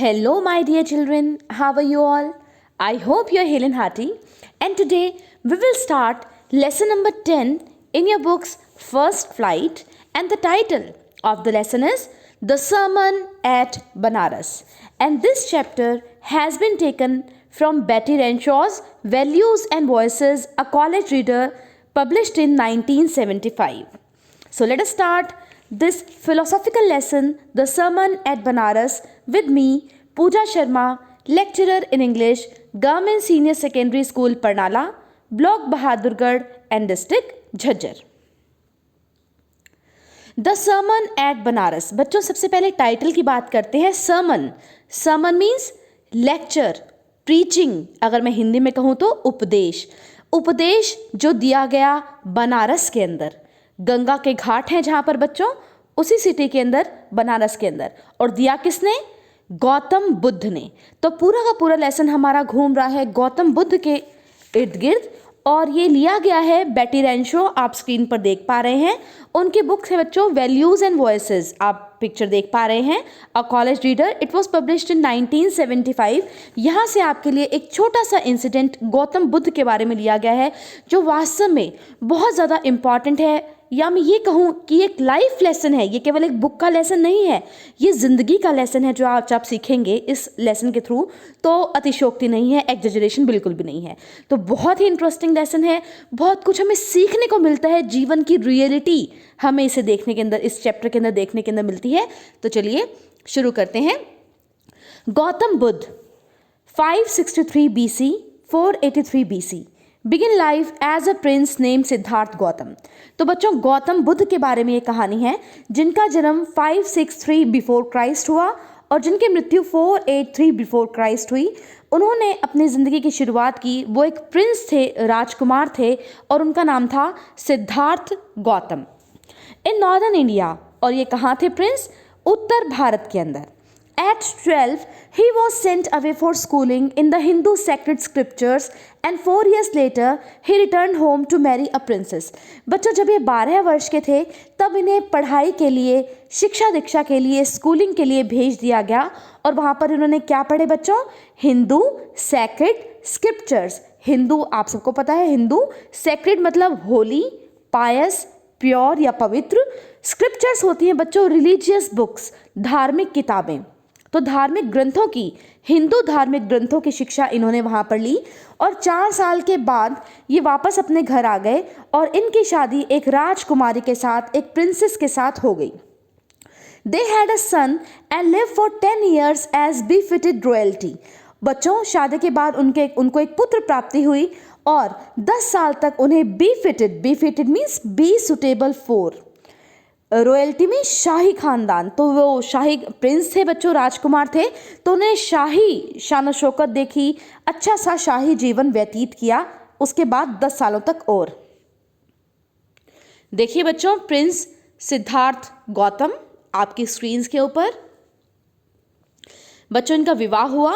Hello, my dear children. How are you all? I hope you're hale and hearty. And today we will start lesson number 10 in your book's First Flight. And the title of the lesson is The Sermon at Banaras. And this chapter has been taken from Betty Renshaw's Values and Voices, a College Reader, published in 1975. So let us start this philosophical lesson, The Sermon at Banaras, with me, Pooja Sharma, lecturer in English, Government Senior Secondary School, Parnala, Block Bahadurgarh and District, Jhajjar. The sermon at Banaras. बच्चों सबसे पहले title की बात करते हैं. Sermon. Sermon means lecture, preaching. अगर मैं हिंदी में कहूँ तो उपदेश. उपदेश जो दिया गया बनारस के अंदर. गंगा के घाट हैं जहाँ पर बच्चों, उसी सिटी के अंदर, बनारस के अंदर. और दिया किसने? गौतम बुद्ध ने. तो पूरा का पूरा लेसन हमारा घूम रहा है गौतम बुद्ध के इर्द गिर्द. और ये लिया गया है बेटी रेंशो, आप स्क्रीन पर देख पा रहे हैं. उनकी बुक है बच्चों वैल्यूज़ एंड वॉइसेस, आप पिक्चर देख पा रहे हैं. A college reader. It was published in 1975. यहाँ से आपके लिए एक छोटा सा इंसिडेंट गौतम बुद्ध के बारे में लिया गया है जो वास्तव में बहुत ज़्यादा इम्पॉर्टेंट है, या मैं ये कहूँ कि एक लाइफ लेसन है. ये केवल एक बुक का लेसन नहीं है, ये ज़िंदगी का लेसन है जो आज आप सीखेंगे इस लेसन के थ्रू. तो अतिशयोक्ति नहीं है, एग्जेजरेशन बिल्कुल भी नहीं है. तो बहुत ही इंटरेस्टिंग लेसन है, बहुत कुछ हमें सीखने को मिलता है. जीवन की रियलिटी हमें इसे देखने के अंदर, इस चैप्टर के अंदर देखने के अंदर मिलती है. तो चलिए शुरू करते हैं. Gautam Buddha 563 BC 483 BC begin life as a prince name Siddhartha Gautam. तो बच्चों गौतम बुद्ध के बारे में ये कहानी है जिनका जन्म 563 बिफोर क्राइस्ट हुआ और जिनकी मृत्यु 483 बिफोर क्राइस्ट हुई. उन्होंने अपनी ज़िंदगी की शुरुआत की. वो एक प्रिंस थे, राजकुमार थे, और उनका नाम था Siddharth Gautam. In northern India. और ये कहाँ थे प्रिंस? उत्तर भारत के अंदर. At 12, he was sent away for schooling in the Hindu sacred scriptures and 4 years later, he returned home to marry a princess. बच्चों जब ये 12 वर्ष के थे तब इन्हें पढ़ाई के लिए, शिक्षा दीक्षा के लिए, स्कूलिंग के लिए भेज दिया गया. और वहाँ पर इन्होंने क्या पढ़े बच्चों? Hindu sacred scriptures. हिंदू आप सबको पता है, हिंदू सैक्रेड मतलब होली, पायस, प्योर या पवित्र. स्क्रिप्चर्स होती हैं बच्चों रिलीजियस बुक्स, धार्मिक किताबें. तो धार्मिक ग्रंथों की, हिंदू धार्मिक ग्रंथों की शिक्षा इन्होंने वहाँ पर ली. और 4 साल के बाद ये वापस अपने घर आ गए और इनकी शादी एक राजकुमारी के साथ, एक प्रिंसेस के साथ हो गई. They had a son and lived for 10 years as befitted royalty. बच्चों शादी के बाद उनको एक पुत्र प्राप्ति हुई और 10 साल तक उन्हें befitted means be suitable for. Royalty में शाही खानदान. तो वो शाही प्रिंस थे बच्चों, राजकुमार थे, तो उन्हें शाही शान शौकत देखी, अच्छा सा शाही जीवन व्यतीत किया. उसके बाद 10 सालों तक. और देखिए बच्चों प्रिंस सिद्धार्थ गौतम आपकी स्क्रीन्स के ऊपर. बच्चों इनका विवाह हुआ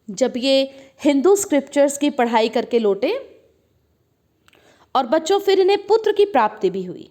जब ये हिंदू स्क्रिप्चर्स की पढ़ाई करके लौटे. और बच्चों फिर इन्हें पुत्र की प्राप्ति भी हुई.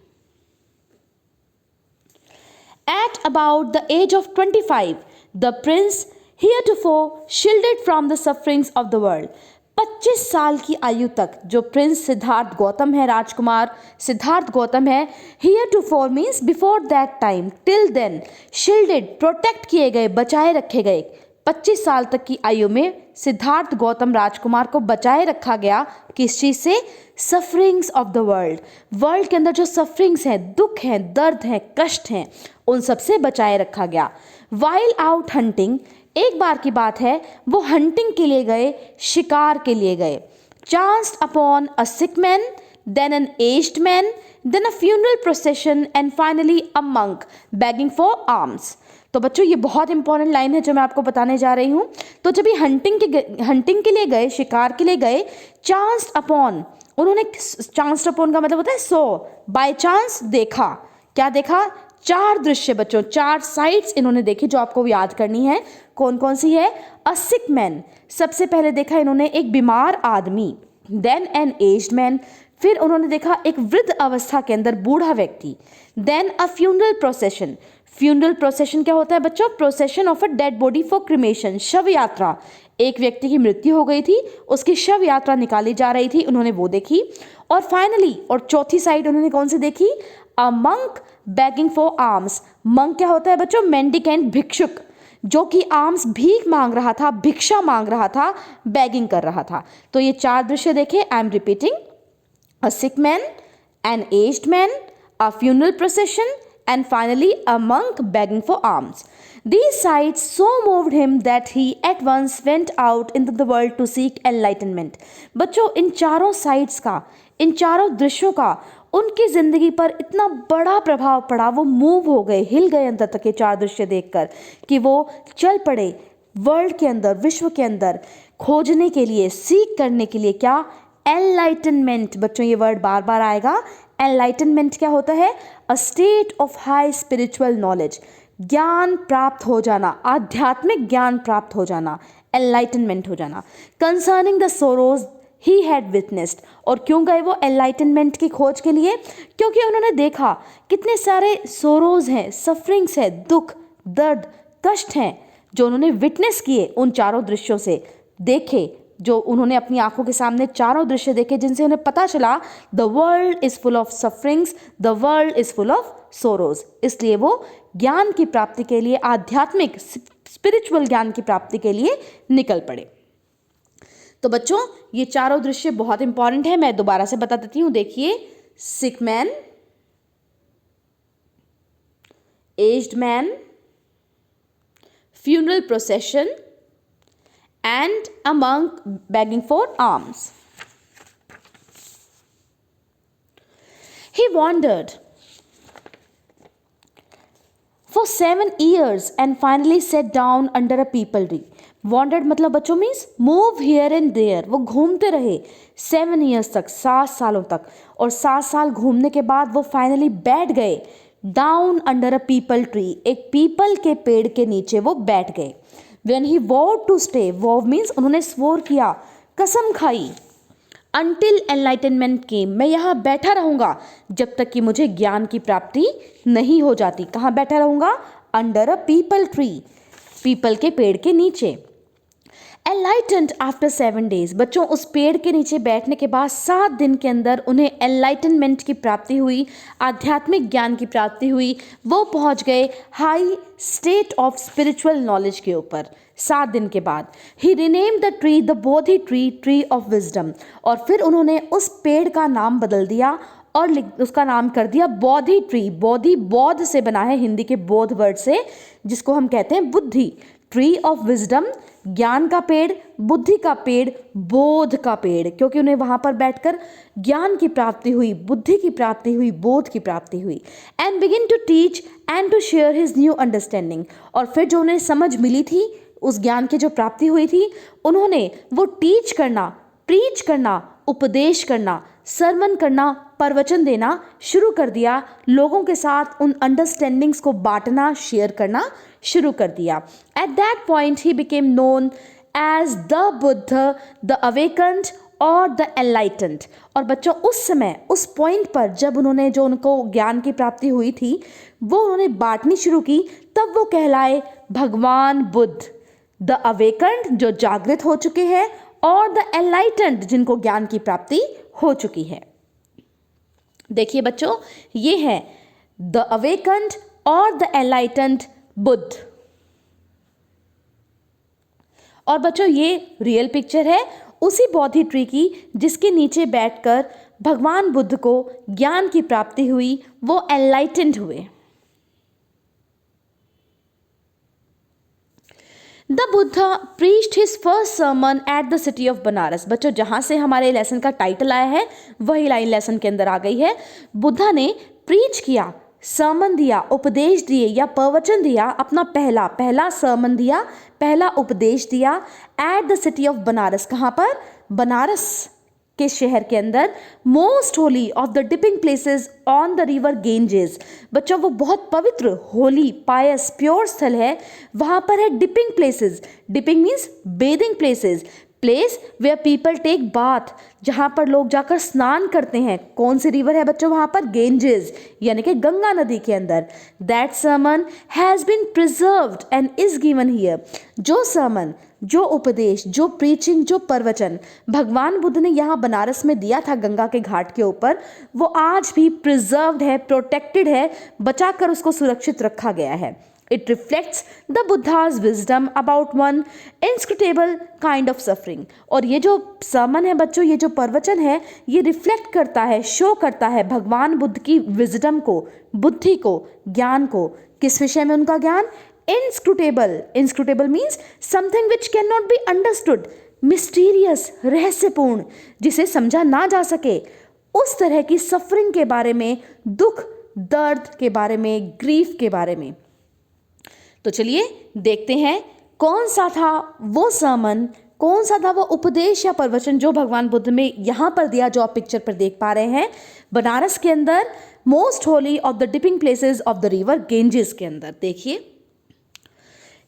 At about the age of 25, the prince, heretofore shielded from the sufferings of the world. 25 साल की आयु तक जो प्रिंस सिद्धार्थ गौतम है, राजकुमार सिद्धार्थ गौतम है, heretofore means before that time, till then, shielded, protect किए गए, बचाए रखे गए. 25 साल तक की आयु में सिद्धार्थ गौतम राजकुमार को बचाए रखा गया. किस चीज़ से? Sufferings of the world. World के अंदर जो सफरिंग्स हैं, दुख हैं, दर्द हैं, कष्ट हैं, उन सब से बचाए रखा गया. वाइल आउट हंटिंग, एक बार की बात है वो हंटिंग के लिए गए, शिकार के लिए गए. Chanced upon a sick man, then an aged man, then a funeral procession and finally a monk begging for arms. तो बच्चों ये बहुत इंपॉर्टेंट लाइन है जो मैं आपको बताने जा रही हूँ. तो जब ये हंटिंग के लिए गए, शिकार के लिए गए, चांस्ड अपॉन, उन्होंने चांस्ड अपॉन का मतलब होता है सो, बाय चांस देखा. क्या देखा? 4 दृश्य बच्चों, 4 साइट्स इन्होंने देखी जो आपको याद करनी है. कौन कौन सी है? अ सिक मैन, सबसे पहले देखा इन्होंने एक बीमार आदमी. देन एन एज्ड मैन, फिर उन्होंने देखा एक वृद्ध अवस्था के अंदर बूढ़ा व्यक्ति. Then a funeral procession, funeral procession क्या होता है बच्चों? Procession of a dead body for cremation, शव यात्रा। एक व्यक्ति की मृत्यु हो गई थी, उसकी शव यात्रा निकाली जा रही थी, उन्होंने वो देखी। और फाइनली, और चौथी साइड उन्होंने कौन सी देखी? अ monk begging for arms. Monk क्या होता है बच्चों? मेंडिकेंट, भिक्षुक, जो कि आर्म्स भीख मांग रहा था, भिक्षा मांग रहा था, बेगिंग कर रहा था। तो ये 4 दृश्य देखे। I am repeating: a sick man, an aged man, a funeral procession, and finally a monk begging for alms. These sights so moved him that he at once went out into the world to seek enlightenment. बच्चों, इन चारों sites का, इन चारों दृश्यों का उनकी जिंदगी पर इतना बड़ा प्रभाव पड़ा, वो मूव हो गए, हिल गए अंदर तक ये 4 दृश्य देखकर, कि वो चल पड़े वर्ल्ड के अंदर, विश्व के अंदर खोजने के लिए, सीख करने के लिए क्या? एनलाइटनमेंट। बच्चों, ये वर्ड बार बार आएगा। एनलाइटनमेंट क्या होता है? A state of high spiritual knowledge, ज्ञान प्राप्त हो जाना, आध्यात्मिक ज्ञान प्राप्त हो जाना, एनलाइटनमेंट हो जाना। Concerning the sorrows he had witnessed. और क्यों गए वो एनलाइटनमेंट की खोज के लिए? क्योंकि उन्होंने देखा कितने सारे सोरोज हैं, सफरिंग्स है, दुख, दर्द, कष्ट हैं, जो उन्होंने विटनेस किए उन चारों दृश्यों से, देखे, जो उन्होंने अपनी आंखों के सामने चारों दृश्य देखे, जिनसे उन्हें पता चला the world is full of sufferings, the world is full of sorrows. इसलिए वो ज्ञान की प्राप्ति के लिए, आध्यात्मिक स्पिरिचुअल ज्ञान की प्राप्ति के लिए निकल पड़े। तो बच्चों, ये चारों दृश्य बहुत इंपॉर्टेंट है, मैं दोबारा से बता देती हूं। देखिए, sick man, aged man, funeral procession, and a monk begging for alms. He wandered for 7 years and finally sat down under a peepal tree. Wandered मतलब बच्चों means move here and there. वो घूमते रहे 7 years तक, 7 सालों तक, और 7 साल घूमने के बाद वो फाइनली बैठ गए down under a people tree, एक पीपल के पेड़ के नीचे वो बैठ गए। When he vowed to stay, vow means उन्होंने स्वोर किया, कसम खाई, until enlightenment came, मैं यहाँ बैठा रहूँगा जब तक कि मुझे ज्ञान की प्राप्ति नहीं हो जाती। कहाँ बैठा रहूँगा? Under a people tree, people के पेड़ के नीचे। एनलाइटेंड आफ्टर 7 days, बच्चों उस पेड़ के नीचे बैठने के बाद 7 दिन के अंदर उन्हें एनलाइटनमेंट की प्राप्ति हुई, आध्यात्मिक ज्ञान की प्राप्ति हुई। वो पहुंच गए high state of spiritual knowledge के ऊपर 7 दिन के बाद। He renamed the tree the Bodhi tree, tree of wisdom. और फिर उन्होंने उस पेड़ का नाम बदल दिया और उसका नाम कर दिया बोधि ट्री। बोधि बौद्ध से बना है, हिंदी के बोध वर्ड से, जिसको हम कहते हैं बुद्धि। ट्री ऑफ विजडम, ज्ञान का पेड़, बुद्धि का पेड़, बोध का पेड़, क्योंकि उन्हें वहां पर बैठकर ज्ञान की प्राप्ति हुई, बुद्धि की प्राप्ति हुई, बोध की प्राप्ति हुई। And begin to teach and to share his new understanding. और फिर जो उन्हें समझ मिली थी, उस ज्ञान की जो प्राप्ति हुई थी, उन्होंने वो टीच करना, प्रीच करना, उपदेश करना, सरमन करना, प्रवचन देना शुरू कर दिया। लोगों के साथ उन अंडरस्टैंडिंग्स को बांटना, शेयर करना शुरू कर दिया। एट दैट पॉइंट ही became known as the Buddha, the awakened और द एनलाइटेंड। और बच्चों उस समय, उस पॉइंट पर जब उन्होंने, जो उनको ज्ञान की प्राप्ति हुई थी, वो उन्होंने बांटनी शुरू की, तब वो कहलाए भगवान बुद्ध। द अवेकन्ड, जो जागृत हो चुके हैं, और द एनलाइटेंड, जिनको ज्ञान की प्राप्ति हो चुकी है। देखिए बच्चों, ये है द अवेकन्ड और द एनलाइटेंड बुद्ध। और बच्चों ये रियल पिक्चर है उसी बोधि ट्री की, जिसके नीचे बैठकर भगवान बुद्ध को ज्ञान की प्राप्ति हुई, वो एनलाइटेंड हुए। The Buddha preached his first sermon at the city of Banaras. बच्चों जहाँ से हमारे लेसन का टाइटल आया है, वही लाइन लेसन के अंदर आ गई है। बुद्धा ने प्रीच किया, सर्मन दिया, उपदेश दिए या प्रवचन दिया, अपना पहला सर्मन दिया, पहला उपदेश दिया at the city of Banaras. कहाँ पर? बनारस के शहर के अंदर। Most Holi of the dipping places on the river Ganges. बच्चों वो बहुत पवित्र, होली, पायस, प्योर स्थल है। वहाँ पर है dipping places. Dipping means bathing places. Place where people take bath, जहाँ पर लोग जाकर स्नान करते हैं। कौन सी रिवर है बच्चों वहाँ पर? गेंजेस, यानी कि गंगा नदी के अंदर। That sermon has been preserved and is given here. जो सर्मन, जो उपदेश, जो प्रीचिंग, जो प्रवचन भगवान बुद्ध ने यहाँ बनारस में दिया था गंगा के घाट के ऊपर, वो आज भी प्रिजर्व्ड है, प्रोटेक्टेड है, बचाकर उसको सुरक्षित रखा गया है। It reflects the Buddha's wisdom about one inscrutable kind of suffering। और ये जो sermon है बच्चों, ये जो प्रवचन है, ये रिफ्लेक्ट करता है, शो करता है भगवान बुद्ध की विजडम को, बुद्धि को, ज्ञान को। किस विषय में उनका ज्ञान? Inscrutable। Inscrutable means something which cannot be understood, mysterious, रहस्यपूर्ण, जिसे समझा ना जा सके, उस तरह की सफरिंग के बारे में, दुख दर्द के बारे में, ग्रीफ के बारे में। तो चलिए देखते हैं कौन सा था वो सर्मन, कौन सा था वो उपदेश या प्रवचन जो भगवान बुद्ध ने यहाँ पर दिया, जो आप पिक्चर पर देख पा रहे हैं, बनारस के अंदर most Holi of the dipping places of the river Ganges के अंदर। देखिए,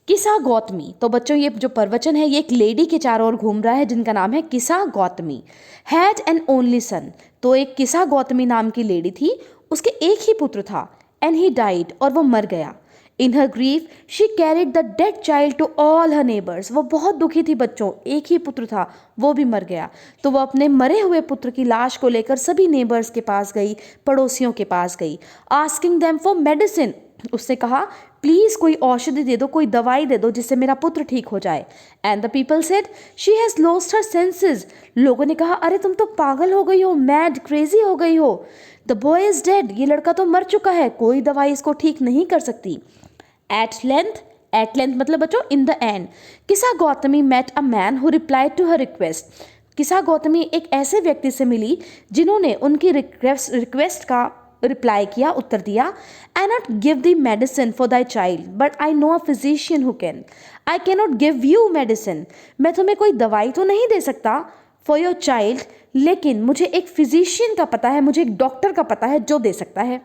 किसा गौतमी। तो बच्चों ये जो प्रवचन है ये एक लेडी के चारों ओर घूम रहा है जिनका नाम है किसा Gautami. Had an only son. तो एक किसा गौतमी नाम की लेडी थी, उसके एक ही पुत्र था। एंड ही डाइड, और वो मर गया। In her grief she carried the dead child to all her neighbours. वो बहुत दुखी थी बच्चों, एक ही पुत्र था, वो भी मर गया। तो वो अपने मरे हुए पुत्र की लाश को लेकर सभी नेबर्स के पास गई, पड़ोसियों के पास गई। Asking them for medicine. उसने कहा प्लीज़ कोई औषधि दे दो, कोई दवाई दे दो जिससे मेरा पुत्र ठीक हो जाए। And the people said she has lost her senses. लोगों ने कहा अरे तुम तो पागल हो गई हो, मैड, क्रेजी हो गई हो। The boy is dead. ये लड़का तो मर चुका है, कोई दवाई इसको ठीक नहीं कर सकती। At length मतलब बच्चों in the end, किसा Gautami met a man who replied to her request। किसा गौतमी एक ऐसे व्यक्ति से मिली जिन्होंने उनकी रिक्वेस्ट का रिप्लाई किया, उत्तर दिया। I not give thee medicine for thy child, but I know a physician who can। I cannot give you medicine। मैं तुम्हें कोई दवाई तो नहीं दे सकता for your child, लेकिन मुझे एक फिजिशियन का पता है, मुझे एक डॉक्टर का पता है जो दे सकता है।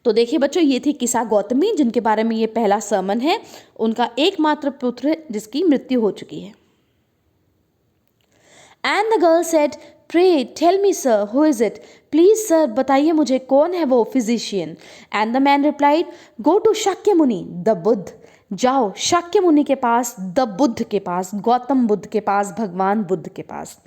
तो देखिए बच्चों, ये थी किसा गौतमी जिनके बारे में ये पहला सर्मन है। उनका एकमात्र पुत्र जिसकी मृत्यु हो चुकी है। And the girl said pray tell me sir who is it. Please sir बताइए मुझे कौन है वो physician. And the man replied go to Shakya Muni the Buddha. जाओ शाक्य मुनि के पास, द बुद्ध के पास, गौतम बुद्ध के पास, भगवान बुद्ध के पास।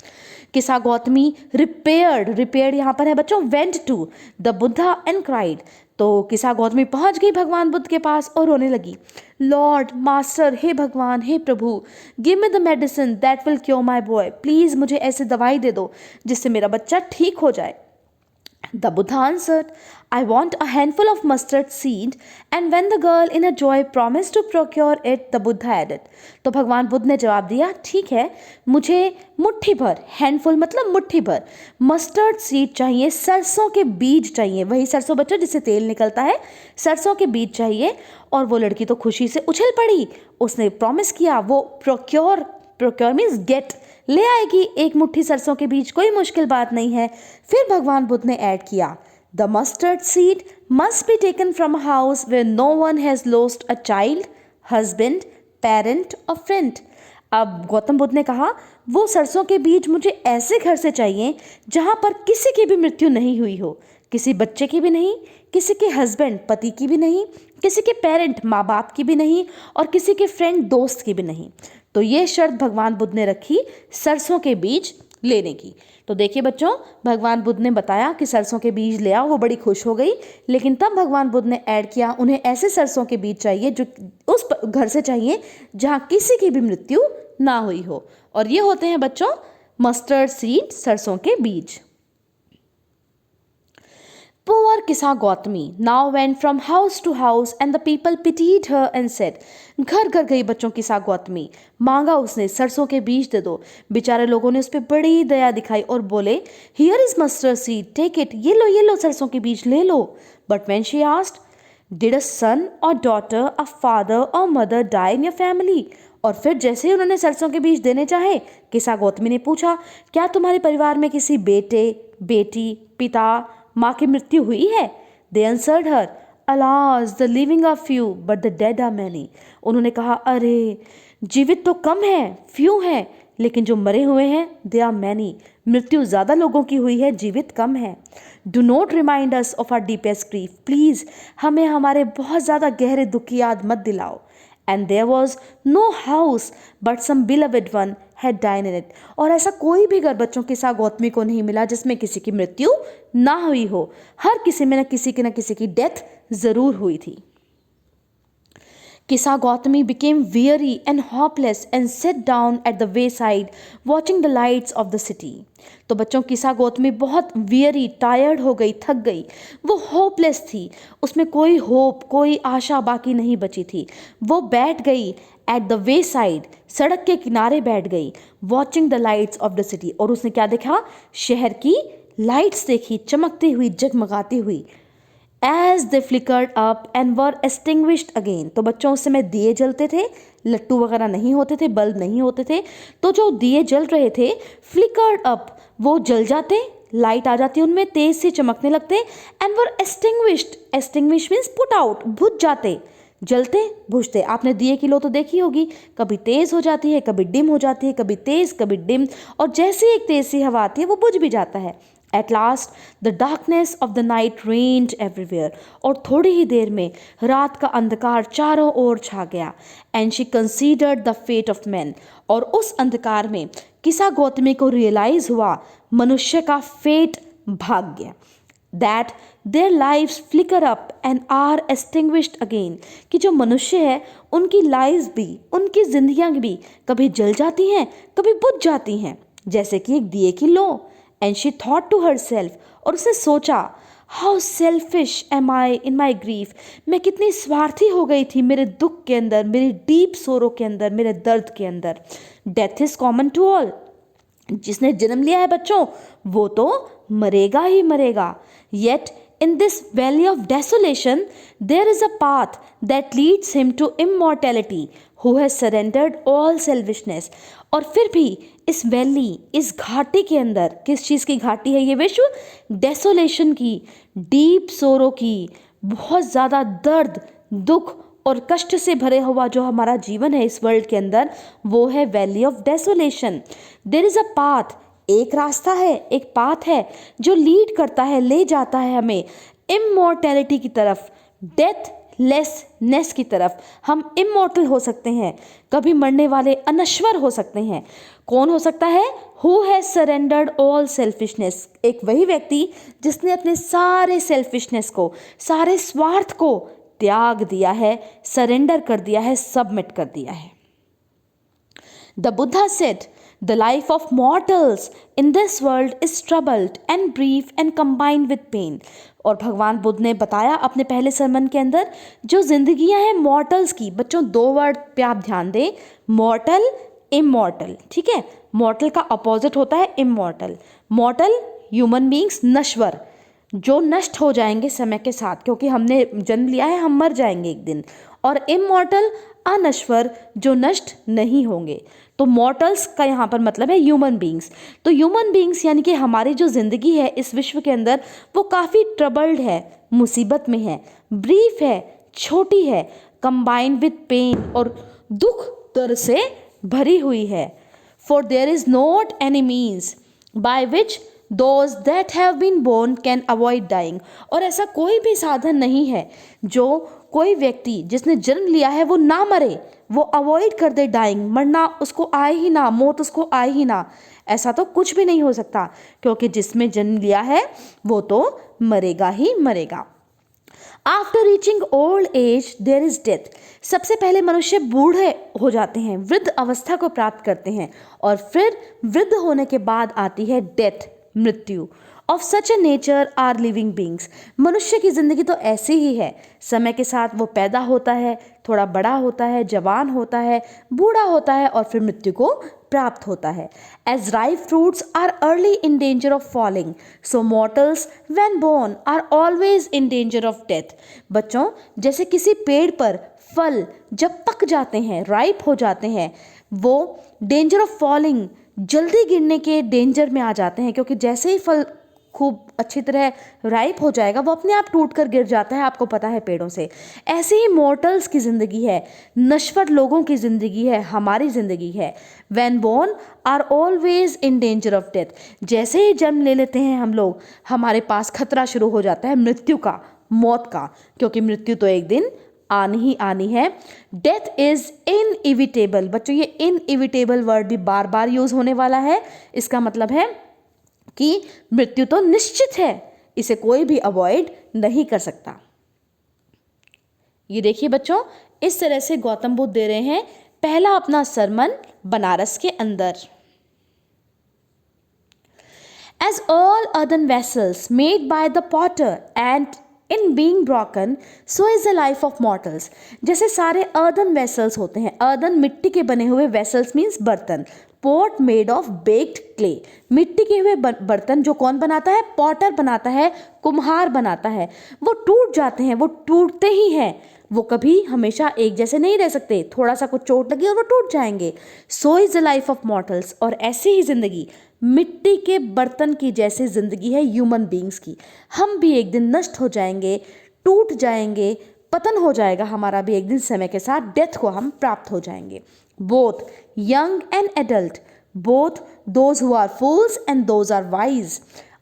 किसा गौतमी रिपेयर्ड यहाँ पर है बच्चों went to the Buddha and cried. तो किसा गौतमी पहुँच गई भगवान बुद्ध के पास और रोने लगी। लॉर्ड मास्टर, हे भगवान, हे प्रभु, give me the medicine that will cure my boy. Please मुझे ऐसे दवाई दे दो जिससे मेरा बच्चा ठीक हो जाए। The Buddha answered, I want a handful of mustard seed, and when the girl in her joy promised to procure it, the Buddha added। तो भगवान बुद्ध ने जवाब दिया, ठीक है, मुझे मुट्ठी भर, हैंडफुल मतलब मुट्ठी भर, मस्टर्ड सीड चाहिए, सरसों के बीज चाहिए, वही सरसों बच्चों जिससे तेल निकलता है, सरसों के बीज चाहिए। और वो लड़की तो खुशी से उछल पड़ी, उसने प्रॉमिस किया, वो प्रोक्योर मीन्स गेट, ले आएगी एक मुट्ठी सरसों के बीज, कोई मुश्किल बात नहीं है। फिर भगवान बुद्ध ने ऐड किया the mustard seed must be taken from a house where no one has lost a child, husband, parent और फ्रेंड। अब गौतम बुद्ध ने कहा वो सरसों के बीज मुझे ऐसे घर से चाहिए जहाँ पर किसी की भी मृत्यु नहीं हुई हो, किसी बच्चे की भी नहीं, किसी के हस्बैंड पति की भी नहीं, किसी के पेरेंट माँ बाप की भी नहीं, और किसी के फ्रेंड दोस्त की भी नहीं। तो ये शर्त भगवान बुद्ध ने रखी सरसों के बीज लेने की। तो देखिए बच्चों, भगवान बुद्ध ने बताया कि सरसों के बीज ले आओ, वो बड़ी खुश हो गई। लेकिन तब भगवान बुद्ध ने ऐड किया उन्हें ऐसे सरसों के बीज चाहिए जो उस घर से चाहिए जहाँ किसी की भी मृत्यु ना हुई हो। और ये होते हैं बच्चों मस्टर्ड सीड, सरसों के बीज। Poor Kisa Gautami now went from house to house and the people pitied her and said, घर घर गई बच्चों किसा गौतमी, मांगा उसने सरसों के बीज दे दो। बेचारे लोगों ने उस पर बड़ी दया दिखाई और बोले here is mustard seed, take it, ये लो सरसों के बीज ले लो। But when she asked did a son or daughter, a father or mother die in your family. और फिर जैसे ही उन्होंने सरसों के बीज देने चाहे, किसा गौतमी ने पूछा क्या तुम्हारे परिवार में किसी बेटे, बेटी, पिता, माँ की मृत्यु हुई है? They answered her alas the living are few but the dead are many. उन्होंने कहा अरे जीवित तो कम है, फ्यू हैं, लेकिन जो मरे हुए हैं दे आर मैनी, मृत्यु ज़्यादा लोगों की हुई है, जीवित कम है। Do not remind us of our deepest grief, please हमें हमारे बहुत ज़्यादा गहरे दुख की याद मत दिलाओ। And there was no house but some beloved one had died in it, और ऐसा कोई भी घर बच्चों के साथ गौतमी को नहीं मिला जिसमें किसी की मृत्यु ना हुई हो। हर किसी में न किसी की डेथ ज़रूर हुई थी। Kisa Gautami became weary and hopeless and sat down at the wayside watching the lights of the city. तो बच्चों किसा गौतमी बहुत weary, टायर्ड हो गई, थक गई, वो होपलेस थी, उसमें कोई होप, कोई आशा बाकी नहीं बची थी। वो बैठ गई एट द वे साइड, सड़क के किनारे बैठ गई, watching the lights off the city, और उसने क्या देखा? शहर की लाइट्स देखी, चमकती हुई, जगमगाती हुई। As they flickered up and were extinguished again, तो बच्चों उस समय दिए जलते थे, लट्टू वगैरह नहीं होते थे, बल्ब नहीं होते थे, तो जो दिए जल रहे थे flickered up, वो जल जाते, लाइट आ जाती उनमें, तेज से चमकने लगते, and were extinguished, extinguished means put out, बुझ जाते, जलते बुझते। आपने दिए की लो तो देखी होगी, कभी तेज हो जाती है, कभी डिम हो जाती है, कभी तेज कभी डिम, और जैसे एक तेज सी हवा आती है वो बुझ भी जाता है। At last the darkness of the night reigned everywhere, और थोड़ी ही देर में रात का अंधकार चारों ओर छा गया। And she considered the fate of men, और उस अंधकार में किसा गौतमी को रियलाइज हुआ मनुष्य का फेट, भाग्य, that their lives flicker up and are extinguished again, कि जो मनुष्य है उनकी लाइव्स भी, उनकी जिंदगियां भी कभी जल जाती हैं, कभी बुझ जाती हैं, जैसे कि एक दिए की लो। And she thought to herself, और उसने सोचा, how selfish am I in my grief, मैं कितनी स्वार्थी हो गई थी मेरे दुख के अंदर, मेरी डीप सोरो के अंदर, मेरे दर्द के अंदर। Death is common to all, जिसने जन्म लिया है बच्चों वो तो मरेगा ही मरेगा। Yet in this valley of desolation there is a path that leads him to immortality who has surrendered all selfishness, और फिर भी इस वैली, इस घाटी के अंदर, किस चीज़ की घाटी है ये विश्व? डेसोलेशन की, डीप सोरो की, बहुत ज़्यादा दर्द, दुख और कष्ट से भरे हुआ जो हमारा जीवन है इस वर्ल्ड के अंदर, वो है valley of desolation. There is a path, एक रास्ता है, एक पाथ है जो लीड करता है, ले जाता है हमें इमॉर्टैलिटी की तरफ, डेथ लेसनेस की तरफ। हम इमॉर्टल हो सकते हैं, कभी मरने वाले अनश्वर हो सकते हैं। कौन हो सकता है? Who has surrendered all selfishness, एक वही व्यक्ति जिसने अपने सारे सेल्फिशनेस को, सारे स्वार्थ को त्याग दिया है, सरेंडर कर दिया है, सबमिट कर दिया है। The Buddha said, The life of mortals in this world is troubled and brief and combined with pain. और भगवान बुद्ध ने बताया अपने पहले सरमन के अंदर, जो जिंदगियां हैं मॉर्टल्स की, बच्चों दो वर्ड पे आप ध्यान दें, मॉर्टल, इमॉर्टल, ठीक है? मॉर्टल का अपोजिट होता है इमॉर्टल। मॉर्टल ह्यूमन बींग्स, नश्वर, जो नष्ट हो जाएंगे समय के साथ, क्योंकि हमने जन्म लिया है, हम मर जाएंगे एक दिन। और इमॉर्टल, अनश्वर, जो नष्ट नहीं होंगे। तो मॉर्टल्स का यहाँ पर मतलब है ह्यूमन बींग्स। तो ह्यूमन बींग्स यानी कि हमारी जो ज़िंदगी है इस विश्व के अंदर वो काफ़ी ट्रबल्ड है, मुसीबत में है, ब्रीफ है, छोटी है, कंबाइंड विद पेन, और दुख दर्द से भरी हुई है। For there is not any means by which those that have been born can avoid dying, और ऐसा कोई भी साधन नहीं है जो कोई व्यक्ति जिसने जन्म लिया है वो ना मरे, वो अवॉइड कर दे डाइंग, मरना उसको आए ही ना, मौत उसको आए ही ना। ऐसा तो कुछ भी नहीं हो सकता, क्योंकि जिसमें जन्म लिया है वो तो मरेगा ही मरेगा। After reaching old age there is death, सबसे पहले मनुष्य बूढ़े हो जाते हैं, वृद्ध अवस्था को प्राप्त करते हैं, और फिर वृद्ध होने के बाद आती है डेथ, मृत्यु। Of such a nature are living beings, मनुष्य की ज़िंदगी तो ऐसी ही है, समय के साथ वो पैदा होता है, थोड़ा बड़ा होता है, जवान होता है, बूढ़ा होता है, और फिर मृत्यु को प्राप्त होता है। As ripe fruits are early in danger of falling, so mortals when born are always in danger of death. बच्चों, जैसे किसी पेड़ पर फल जब पक जाते हैं, राइप हो जाते हैं, वो डेंजर ऑफ फॉलिंग, जल्दी गिरने के डेंजर में आ जाते हैं, क्योंकि जैसे ही फल खूब अच्छी तरह राइप हो जाएगा, वो अपने आप टूट कर गिर जाता है, आपको पता है, पेड़ों से। ऐसे ही मॉर्टल्स की ज़िंदगी है, नश्वर लोगों की ज़िंदगी है, हमारी ज़िंदगी है। When born are always in danger of death. जैसे ही जन्म ले लेते हैं हम लोग, हमारे पास खतरा शुरू हो जाता है मृत्यु का, मौत का, क्योंकि मृत्यु तो एक दिन आनी ही आनी है। Death is inevitable. बच्चों, ये इनइविटेबल वर्ड भी बार बार यूज होने वाला है। इसका मतलब है कि मृत्यु तो निश्चित है, इसे कोई भी अवॉइड नहीं कर सकता। ये देखिए बच्चों, इस तरह से गौतम बुद्ध दे रहे हैं पहला अपना सरमन बनारस के अंदर। As all earthen vessels made by the potter and in being broken, so is the life of mortals। जैसे सारे earthen vessels होते हैं, earthen मिट्टी के बने हुए vessels means बर्तन, pot made of baked clay, मिट्टी के हुए बर्तन जो कौन बनाता है? पॉटर बनाता है, कुम्हार बनाता है। वो टूट जाते हैं, वो टूटते ही हैं, वो कभी हमेशा एक जैसे नहीं रह सकते, थोड़ा सा कुछ चोट लगी और वो टूट जाएंगे। So is the life of mortals. और ऐसी ही जिंदगी, मिट्टी के बर्तन की जैसी जिंदगी है ह्यूमन बींग्स की। हम भी एक दिन नष्ट हो जाएंगे, टूट जाएंगे, पतन हो जाएगा हमारा भी एक दिन समय के साथ, डेथ को हम प्राप्त हो जाएंगे। Both young and adult, both those who are fools and those are wise,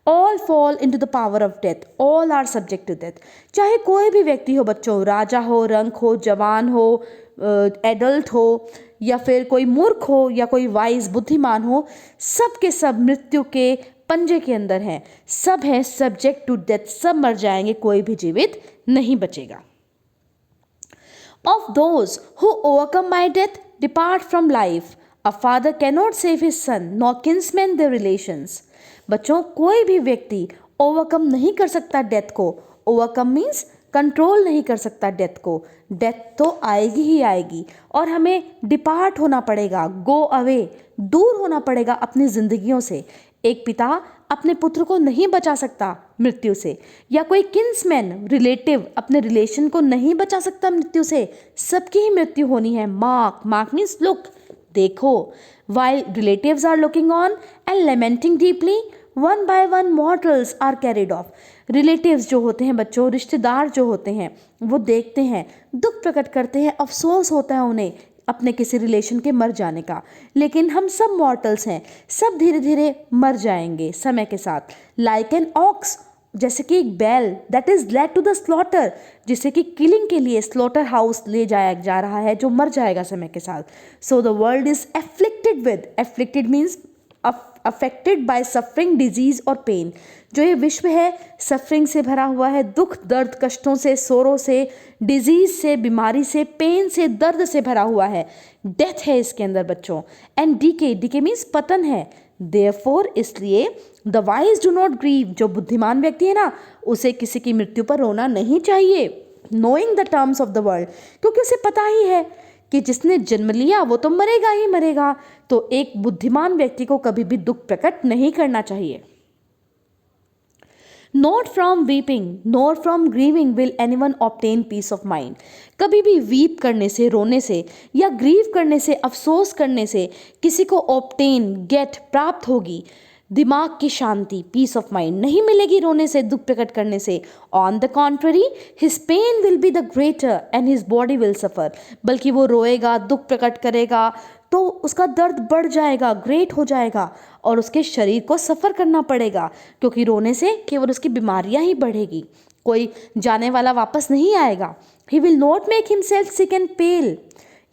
all fall into the power of death, all are subject to death. चाहे कोई भी व्यक्ति हो बच्चों, राजा हो, रंक हो, जवान हो, एडल्ट हो, या फिर कोई मूर्ख हो, या कोई वाइज बुद्धिमान हो, सब के सब मृत्यु के पंजे के अंदर हैं, सब हैं सब्जेक्ट टू डेथ, सब मर जाएंगे, कोई भी जीवित नहीं बचेगा। Of those who overcome by death depart from life. A father cannot save his son, nor kinsmen their relations. बच्चों, कोई भी व्यक्ति ओवरकम नहीं कर सकता डेथ को। ओवरकम मीन्स कंट्रोल नहीं कर सकता डेथ को। डेथ तो आएगी ही आएगी, और हमें डिपार्ट होना पड़ेगा, गो अवे, दूर होना पड़ेगा अपनी जिंदगियों से। एक पिता अपने पुत्र को नहीं बचा सकता मृत्यु से, या कोई किन्समैन रिलेटिव अपने रिलेशन को नहीं बचा सकता मृत्यु से। सबकी ही मृत्यु होनी है। मार्क, मार्क मीन्स लुक, देखो। While relatives are looking on and lamenting deeply, one by one mortals are carried off. Relatives जो होते हैं बच्चों, रिश्तेदार जो होते हैं, वो देखते हैं, दुख प्रकट करते हैं, अफसोस होता है उन्हें अपने किसी रिलेशन के मर जाने का। लेकिन हम सब मॉर्टल्स हैं, सब धीरे धीरे मर जाएंगे समय के साथ। लाइक एन ऑक्स, जैसे कि एक बैल that is led to the slaughter, जिसे कि किलिंग के लिए स्लॉटर हाउस ले जाया जा रहा है, जो मर जाएगा समय के साथ। So the world is afflicted with, afflicted means affected by suffering, disease और पेन। जो ये विश्व है सफरिंग से भरा हुआ है, दुख दर्द कष्टों से, सोरों से, डिजीज से, बीमारी से, पेन से, दर्द से भरा हुआ है। डेथ है इसके अंदर बच्चों। एंड डीके, डीके मीन्स पतन है। देयरफॉर, इसलिए the wise do not grieve, जो बुद्धिमान व्यक्ति है ना, उसे किसी की मृत्यु पर रोना नहीं चाहिए। Knowing the terms of the world, क्योंकि उसे पता ही है कि जिसने जन्म लिया वो तो मरेगा ही मरेगा। तो एक बुद्धिमान व्यक्ति को कभी भी दुख प्रकट नहीं करना चाहिए। Not from weeping nor from grieving will anyone obtain peace of mind. कभी भी वीप करने से, रोने से, या ग्रीव करने से, अफसोस करने से किसी को obtain, get, प्राप्त होगी दिमाग की शांति, पीस ऑफ माइंड नहीं मिलेगी रोने से, दुख प्रकट करने से। On the contrary, his pain will be the greater and his body will suffer. बल्कि वो रोएगा, दुख प्रकट करेगा तो उसका दर्द बढ़ जाएगा, ग्रेट हो जाएगा, और उसके शरीर को सफ़र करना पड़ेगा, क्योंकि रोने से केवल उसकी बीमारियां ही बढ़ेगी, कोई जाने वाला वापस नहीं आएगा। He will not make himself sick and pale,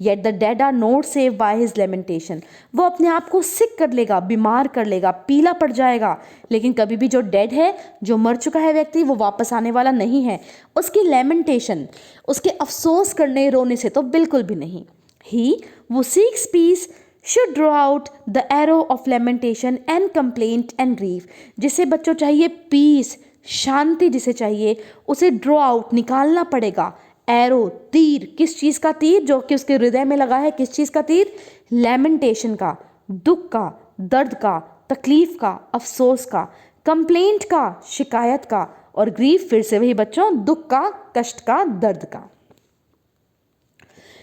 yet the dead are not save by his lamentation. वो अपने आप को सिक कर लेगा, बीमार कर लेगा, पीला पड़ जाएगा, लेकिन कभी भी जो डेड है, जो मर चुका है व्यक्ति, वो वापस आने वाला नहीं है। उसकी लेमेंटेशन, उसके अफसोस करने, रोने से तो बिल्कुल भी नहीं। He who seeks peace should draw out the arrow of lamentation and complaint and grief. जिसे बच्चों चाहिए पीस, शांति जिसे चाहिए, उसे ड्रॉ आउट, निकालना पड़ेगा। एरो, तीर, किस चीज़ का तीर? जो कि उसके हृदय में लगा है। किस चीज़ का तीर? लेमेंटेशन का, दुख का, दर्द का, तकलीफ का, अफसोस का, कंप्लेंट का, शिकायत का, और ग्रीफ फिर से वही बच्चों, दुख का, कष्ट का, दर्द का।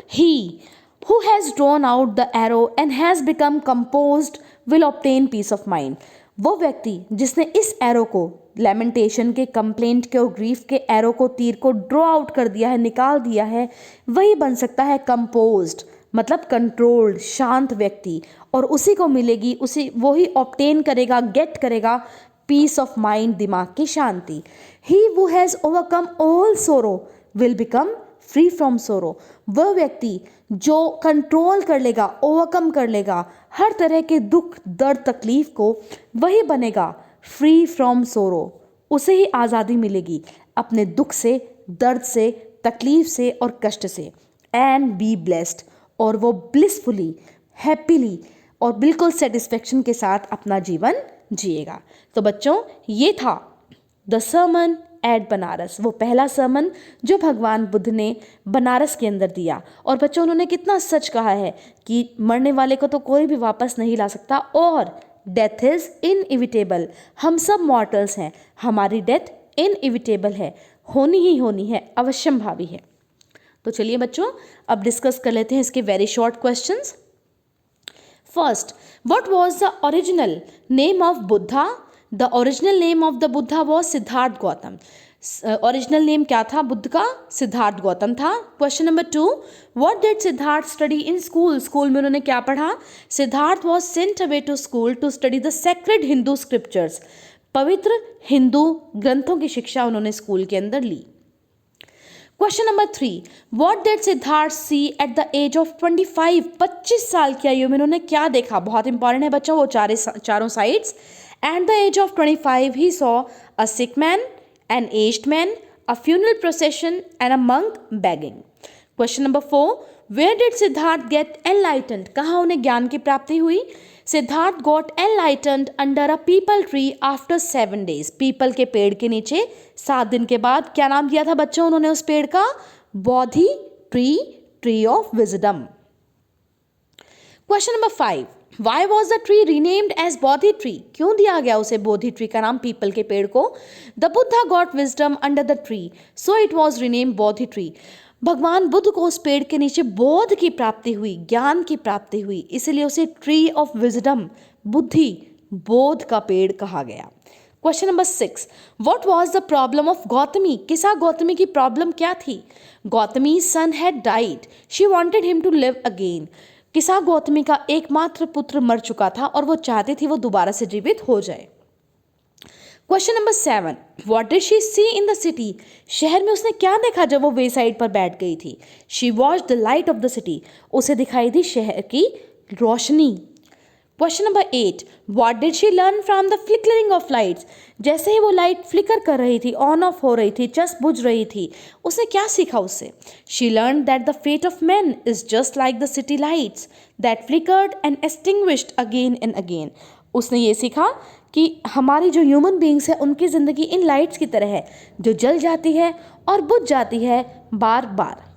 He who has drawn out the arrow and has become composed will obtain peace of mind. वो व्यक्ति जिसने इस एरो को, लैमेंटेशन के, कंप्लेंट के और ग्रीफ के एरो को, तीर को ड्रॉ आउट कर दिया है, निकाल दिया है, वही बन सकता है कंपोज्ड, मतलब कंट्रोल्ड, शांत व्यक्ति। और उसी को मिलेगी, उसी वही ऑब्टेन करेगा, गेट करेगा पीस ऑफ माइंड, दिमाग की शांति। ही वो हैज़ ओवरकम ऑल सोरो will become free from sorrow. वह व्यक्ति जो कंट्रोल कर लेगा, ओवरकम कर लेगा हर तरह के दुख, दर्द, तकलीफ को, वही बनेगा फ्री फ्रॉम सोरो। उसे ही आज़ादी मिलेगी अपने दुख से, दर्द से, तकलीफ से और कष्ट से। एंड बी ब्लेस्ड, और वो ब्लिसफुली, हैप्पीली और बिल्कुल सेटिस्फेक्शन के साथ अपना जीवन जिएगा। तो बच्चों, ये था द सर्मन एट बनारस, वो पहला सर्मन जो भगवान बुद्ध ने बनारस के अंदर दिया। और बच्चों, उन्होंने कितना सच कहा है कि मरने वाले को तो कोई भी वापस नहीं ला सकता, और डेथ इज़ इनएविटेबल। हम सब मॉर्टल्स हैं, हमारी डेथ इनएविटेबल है, होनी ही होनी है, अवश्यंभावी है। तो चलिए बच्चों, अब डिस्कस कर लेते हैं इसके very short questions. First, what was the original name of Buddha? The original name of the Buddha was Siddhartha Gautam. Original name क्या था बुद्ध का? सिद्धार्थ गौतम था। Question number 2, what did Siddhartha study in school? School में उन्होंने क्या पढ़ा? Siddhartha was sent away to school to study the sacred Hindu scriptures. पवित्र हिंदू ग्रंथों की शिक्षा उन्होंने स्कूल के अंदर ली। Question number 3, what did Siddhartha see at the age of 25? 25 साल की आयु में उन्होंने क्या देखा? बहुत इंपॉर्टेंट है बच्चों वो चारों sides. At the age of 25, he saw a sick man, an aged man, a funeral procession, and a monk begging. Question number 4, where did Siddharth get enlightened? कहाँ उन्हें ज्ञान की प्राप्ति हुई? Siddharth got enlightened under a peepal tree after 7 days. People के पेड़ के नीचे 7 दिन के बाद। क्या नाम दिया था बच्चों उन्होंने उस पेड़ का? Bodhi tree, tree of wisdom. Question number 5, Why was the tree renamed as Bodhi tree? क्यों दिया गया उसे बोधि ट्री का नाम, पीपल के पेड़ को? The Buddha got wisdom under the tree, so it was renamed Bodhi tree. भगवान बुद्ध को उस पेड़ के नीचे बोध की प्राप्ति हुई, ज्ञान की प्राप्ति हुई, इसलिए उसे ट्री ऑफ विजडम, बुद्धि, बोध का पेड़ कहा गया। Question number 6, What was the problem of Gautami? किसा गौतमी की प्रॉब्लम क्या थी? गौतमी सन had died. She wanted him to live again. किसा गौतमी का एकमात्र पुत्र मर चुका था और वो चाहती थी वो दोबारा से जीवित हो जाए। Question number 7, what did she see in the city? शहर में उसने क्या देखा जब वो वे साइड पर बैठ गई थी? She watch the light of the city, उसे दिखाई थी शहर की रोशनी। Question number 8, what did she learn from the flickering of lights? जैसे ही वो लाइट फ्लिकर कर रही थी, ऑन ऑफ हो रही थी, चस बुझ रही थी, उसने क्या सीखा उससे? She learn that the fate of man is just like the city lights that flickered and extinguished again and again. उसने ये सीखा कि हमारी जो ह्यूमन बींग्स है उनकी ज़िंदगी इन लाइट्स की तरह है जो जल जाती है और बुझ जाती है बार बार।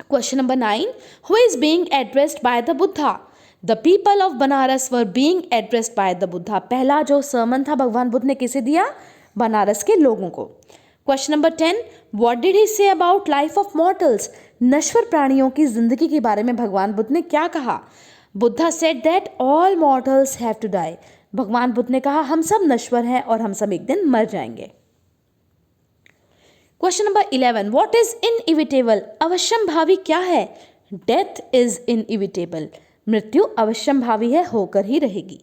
Question number 9, who is being addressed by the Buddha? The people of Banaras were being addressed by the Buddha. पहला जो सर्मन था भगवान बुद्ध ने किसे दिया? बनारस के लोगों को। Question number 10, what did he say about life of mortals? नश्वर प्राणियों की जिंदगी के बारे में भगवान बुद्ध ने क्या कहा? Buddha said that all mortals have to die. भगवान बुद्ध ने कहा हम सब नश्वर हैं और हम सब एक दिन मर जाएंगे। Question number 11, what is inevitable? अवश्यंभावी क्या है? Death is inevitable. मृत्यु अवश्यंभावी है, होकर ही रहेगी।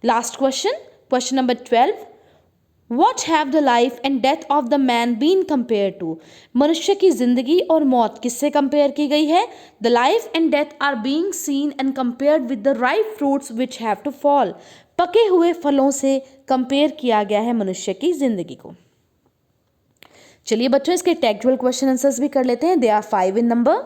Last question, question number 12, What have the life and death of the man been compared to? मनुष्य की जिंदगी और मौत किससे कंपेयर की गई है? The life and death are being seen and compared with the ripe fruits which have to fall. पके हुए फलों से कंपेयर किया गया है मनुष्य की जिंदगी को। चलिए बच्चों इसके टेक्चुअल क्वेश्चन आंसर्स भी कर लेते हैं। They are 5 in number.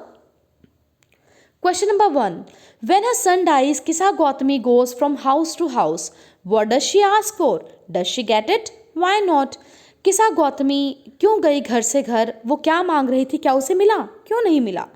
Question number 1. When her son dies, Kisa Gautami goes from house to house. What does she ask for? Does she get it? Why not? किसा गौतमी क्यों गई घर से घर? वो क्या मांग रही थी, क्या उसे मिला, क्यों नहीं मिला?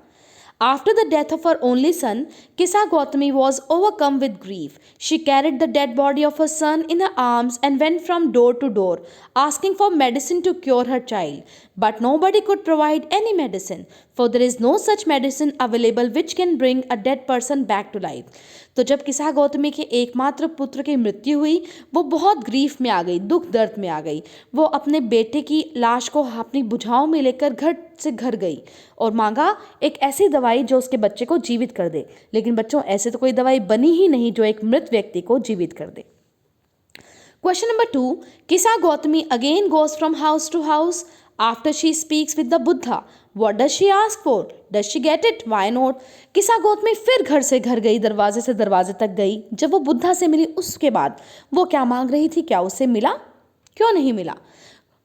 After the death of her only son, Kisa Gautami was overcome with grief. She carried the dead body of her son in her arms and went from door to door, asking for medicine to cure her child. But nobody could provide any medicine, for there is no such medicine available which can bring a dead person back to life. तो जब किसा गौतमी के एकमात्र पुत्र की मृत्यु हुई, वो बहुत ग्रीफ में आ गई, दुख दर्द में आ गई। वो अपने बेटे की लाश को अपनी भुजाओं में लेकर घर से घर गई और मांगा एक ऐसी दवाई जो उसके बच्चे को जीवित कर दे। लेकिन बच्चों, ऐसे तो कोई दवाई बनी ही नहीं जो एक मृत व्यक्ति को जीवित कर दे। Question number 2. Kisa Gautami again goes from house to house after she speaks with the Buddha. What does she ask for? Does she get it? Why not? किसा गौतमी फिर घर से घर गई, दरवाजे से दरवाजे तक गई। जब वो बुद्धा से मिली उसके बाद वो क्या मांग रही थी? क्या उसे मिला? क्यों नहीं मिला?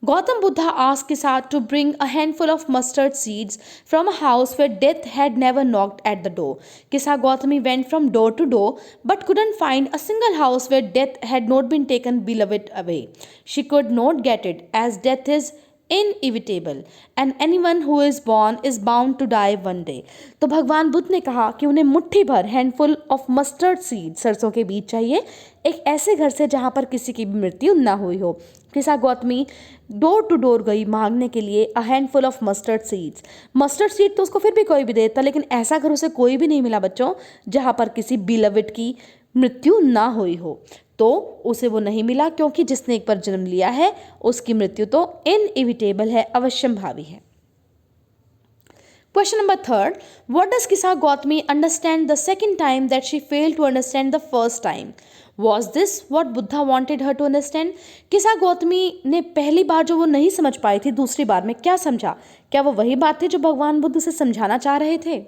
Gautam Buddha asked Kisa to bring a handful of mustard seeds from a house where death had never knocked at the door. Kisa Gautami went from door to door but couldn't find a single house where death had not been taken beloved away. She could not get it, as death is inevitable and anyone who is born is bound to die one day. तो भगवान बुद्ध ने कहा कि उन्हें मुट्ठी भर handful of mustard seed, सरसों के बीज चाहिए, एक ऐसे घर से जहाँ पर किसी की भी मृत्यु ना हुई हो। किसा गौतमी डोर टू डोर गई मांगने के लिए a handful of mustard seeds. Mustard seed तो उसको फिर भी कोई भी देता, लेकिन ऐसा घर उसे कोई भी नहीं मिला बच्चों जहाँ पर किसी बिलविड की मृत्यु ना हुई हो। तो उसे वो नहीं मिला क्योंकि जिसने एक बार जन्म लिया है उसकी मृत्यु तो इनएविटेबल है, अवश्यंभावी है। Question number 3. What does Kisa Gautami understand the second time that she failed to understand the first time? Was this what Buddha wanted her to understand? किसा गौतमी ने पहली बार जो वो नहीं समझ पाई थी दूसरी बार में क्या समझा? क्या वो वही बात थी जो भगवान बुद्ध से समझाना चाह रहे थे?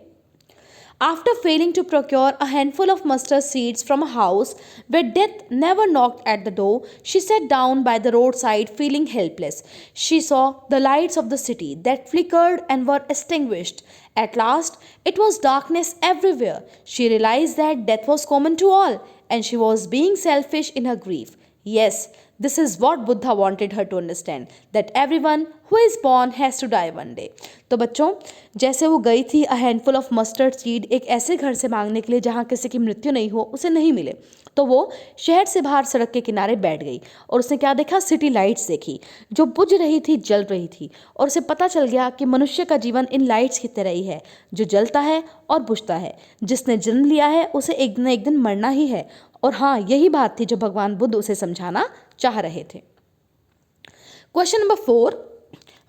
After failing to procure a handful of mustard seeds from a house where death never knocked at the door, she sat down by the roadside feeling helpless. She saw the lights of the city that flickered and were extinguished. At last, it was darkness everywhere. She realized that death was common to all, and she was being selfish in her grief. Yes, this is what Buddha wanted her to understand, that everyone who is born has to die one day. तो बच्चों, जैसे वो गई थी a handful of mustard seed एक ऐसे घर से मांगने के लिए जहाँ किसी की मृत्यु नहीं हो, उसे नहीं मिले, तो वो शहर से बाहर सड़क के किनारे बैठ गई और उसने क्या देखा? सिटी लाइट्स देखी जो बुझ रही थी, जल रही थी, और उसे पता चल गया कि मनुष्य का जीवन इन लाइट्स की तरह ही है, जो जलता है और बुझता है। जिसने जन्म लिया है उसे एक न एक दिन मरना ही है। और हाँ, यही बात थी जो भगवान बुद्ध उसे समझाना चाह रहे थे। Question number 4.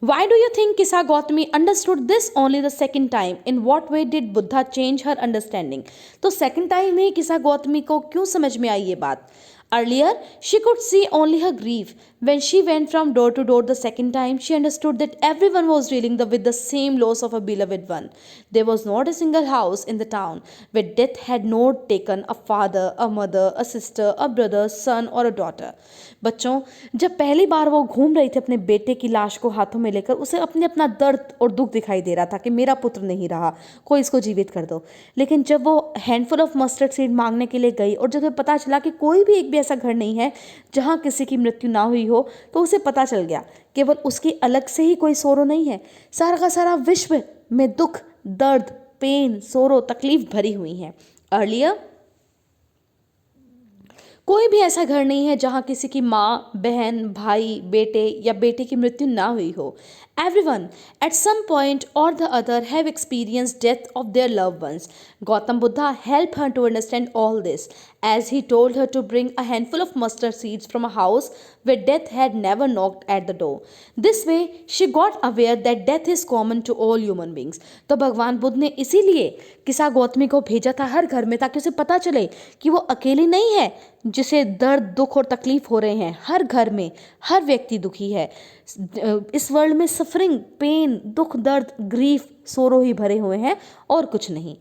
Why do you think Kisa Gautami understood this only the second time? In what way did Buddha change her understanding? तो सेकंड टाइम में किसा गौतमी को क्यों समझ में आई ये बात? Earlier, she could see only her grief. When she went from door to door the second time, she understood that everyone was dealing with the same loss of a beloved one. There was not a single house in the town where death had not taken a father, a mother, a sister, a brother, son or a daughter. बच्चों, जब पहली बार वो घूम रही थी अपने बेटे की लाश को हाथों में लेकर, उसे अपना दर्द और दुख दिखाई दे रहा था कि मेरा पुत्र नहीं रहा, कोई इसको जीवित कर दो। लेकिन जब वो हैंडफुल ऑफ मस्टर्ड सीड मांगने के लिए गई और जब उसे पता चला कि कोई भी एक भी ऐसा घर नहीं है जहाँ किसी की मृत्यु ना हुई हो, तो उसे पता चल गया केवल उसकी अलग से ही कोई सोरो नहीं है, सारा का सारा विश्व में दुख, दर्द, पेन, सोरो, तकलीफ भरी हुई है। अर्लियर, कोई भी ऐसा घर नहीं है जहाँ किसी की माँ, बहन, भाई, बेटे या बेटी की मृत्यु ना हुई हो। Everyone at some point or the other have experienced death of their loved ones. Gautam Buddha helped her to understand all this as he told her to bring a handful of mustard seeds from a house where death had never knocked at the door. This way she got aware that death is common to all human beings. तो भगवान बुद्ध ने इसीलिए किसा गौतमी को भेजा था हर घर में, ताकि उसे पता चले कि वो अकेली नहीं है जिसे दर्द, दुख और तकलीफ हो रहे हैं। हर घर में हर व्यक्ति दुखी है। इस वर्ल्ड में सफरिंग, पेन, दुख, दर्द, ग्रीफ, सोरो ही भरे हुए हैं और कुछ नहीं।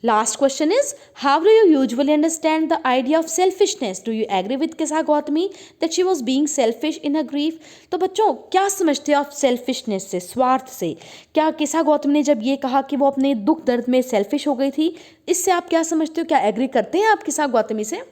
Last question is, how do you usually understand the idea of selfishness? Do you agree with Kisa Gautami that she was being selfish in her grief? तो बच्चों, क्या समझते हो आप सेल्फिशनेस से, स्वार्थ से? क्या किसा गौतमी ने जब ये कहा कि वो अपने दुख दर्द में सेल्फिश हो गई थी, इससे आप क्या समझते हो? क्या एग्री करते हैं आप किसा गौतमी से?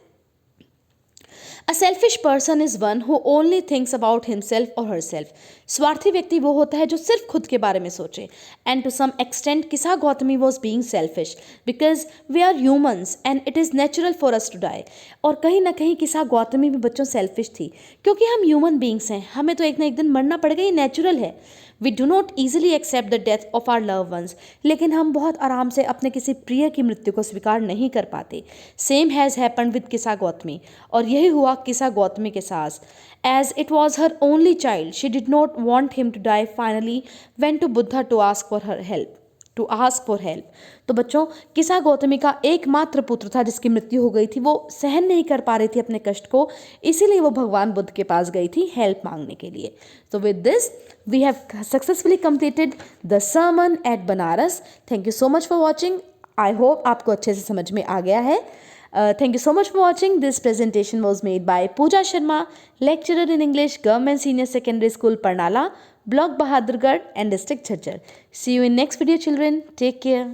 A selfish person is one who only thinks about himself or herself. स्वार्थी व्यक्ति वो होता है जो सिर्फ खुद के बारे में सोचे। And to some extent, Kisa Gautami was being selfish because we are humans and it is natural for us to die. और कहीं ना कहीं किसा गौतमी भी बच्चों सेल्फिश थी, क्योंकि हम ह्यूमन बींग्स हैं, हमें तो एक ना एक दिन मरना पड़ेगा, ये नेचुरल है। We do not easily accept the death of our love ones, लेकिन हम बहुत आराम से अपने किसी प्रिय की मृत्यु को स्वीकार नहीं कर पाते. सेम हैज़ हैपन्ड विद किसा गौतमी, और यही हुआ किसा गौतमी के साथ. As it was her only child, she did not want him to die. Finally, went to Buddha to ask for her help. To ask for help. तो बच्चों, किसा गौतमी का एकमात्र पुत्र था जिसकी मृत्यु हो गई थी. वो सहन नहीं कर पा रही थी अपने कष्ट को, इसीलिए वो भगवान बुद्ध के पास गई थी हेल्प मांगने के लिए. तो with this we have successfully completed the sermon at Banaras. Thank you so much for watching. I hope आपको अच्छे से समझ में आ गया है. Thank you so much for watching. This presentation was made by Pooja Sharma, lecturer in English, Government Senior Secondary School, Parnala, Block Bahadurgarh and District Jhajjar. See you in next video, children. Take care.